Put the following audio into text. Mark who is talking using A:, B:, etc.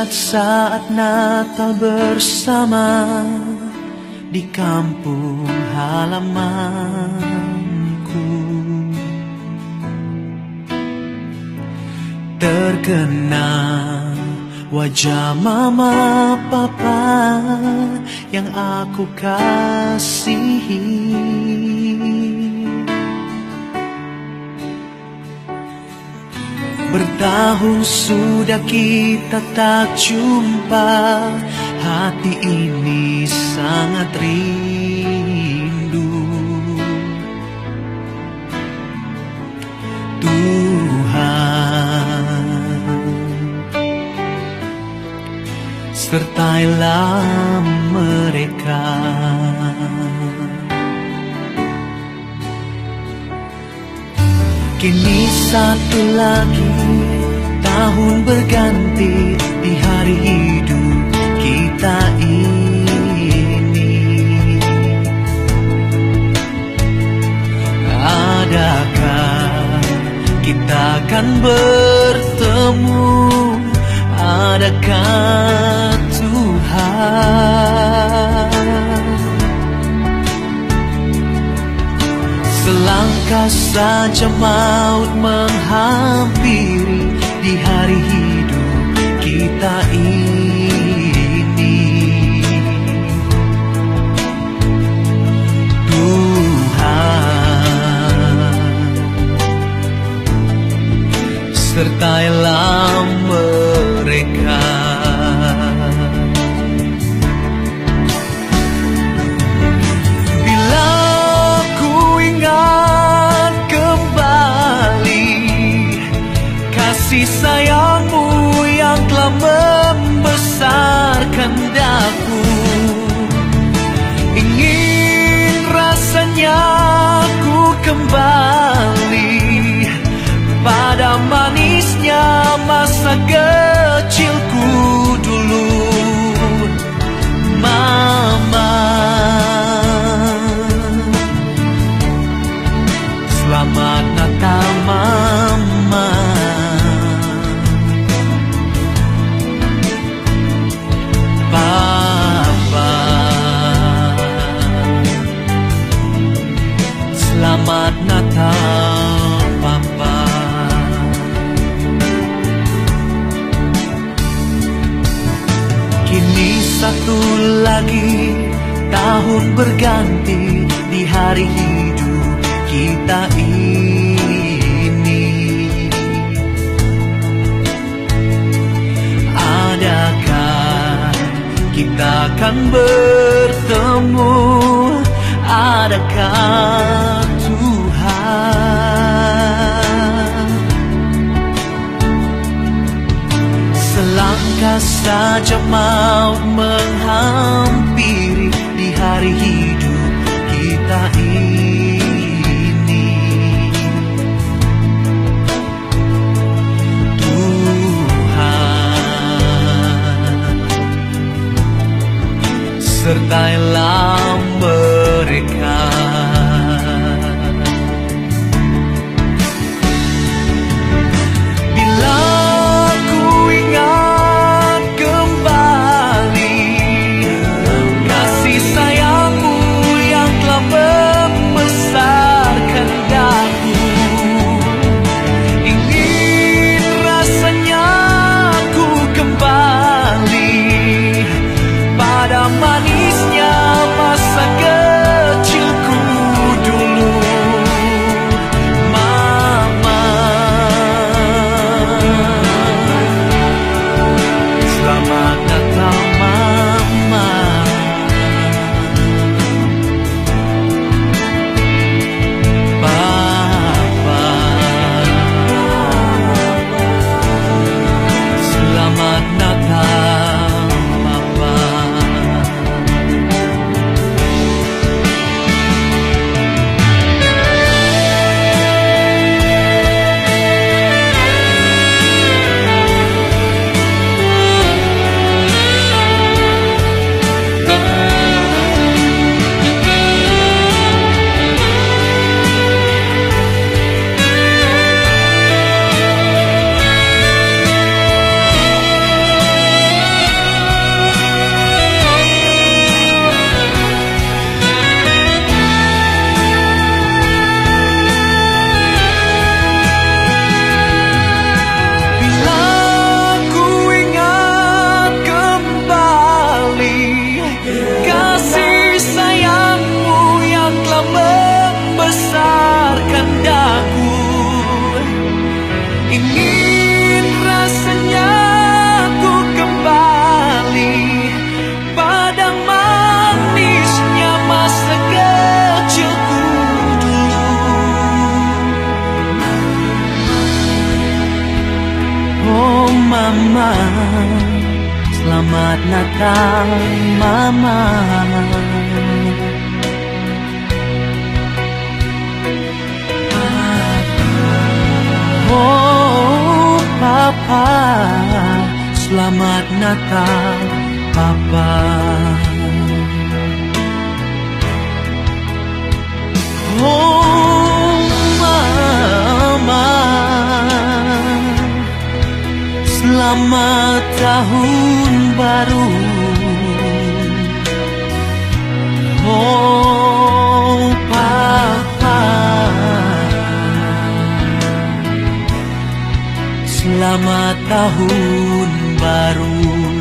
A: Ingat saat Natal bersama di kampung halamanku, terkenang wajah mama papa yang aku kasihi. Bertahun sudah kita tak jumpa, hati ini sangat rindu. Tuhan, sertailah mereka. Kini satu lagi tahun berganti di hari hidup kita ini. Adakah kita akan bertemu? Adakah Tuhan? Selangkah saja maut menghampiri di hari hidup kita ini. Tuhan, sertailah mereka. Kasih sayangmu yang telah membesarkan daku, ingin rasanya ku kembali pada manisnya masa kecilku dulu. Mama, selamat Natal Mama. Selamat Natal Papa. Kini satu lagi tahun berganti di hari hidup kita ini. Adakah kita akan bertemu? Adakah Tuhan? Selangkah saja maut menghampiri di hari hidup kita ini. Tuhan, sertailah mereka. Manisnya Mama, selamat Natal Mama. Oh Papa, selamat Natal Papa. Oh Mama, selamat tahun baru. Oh Papa, selamat tahun baru.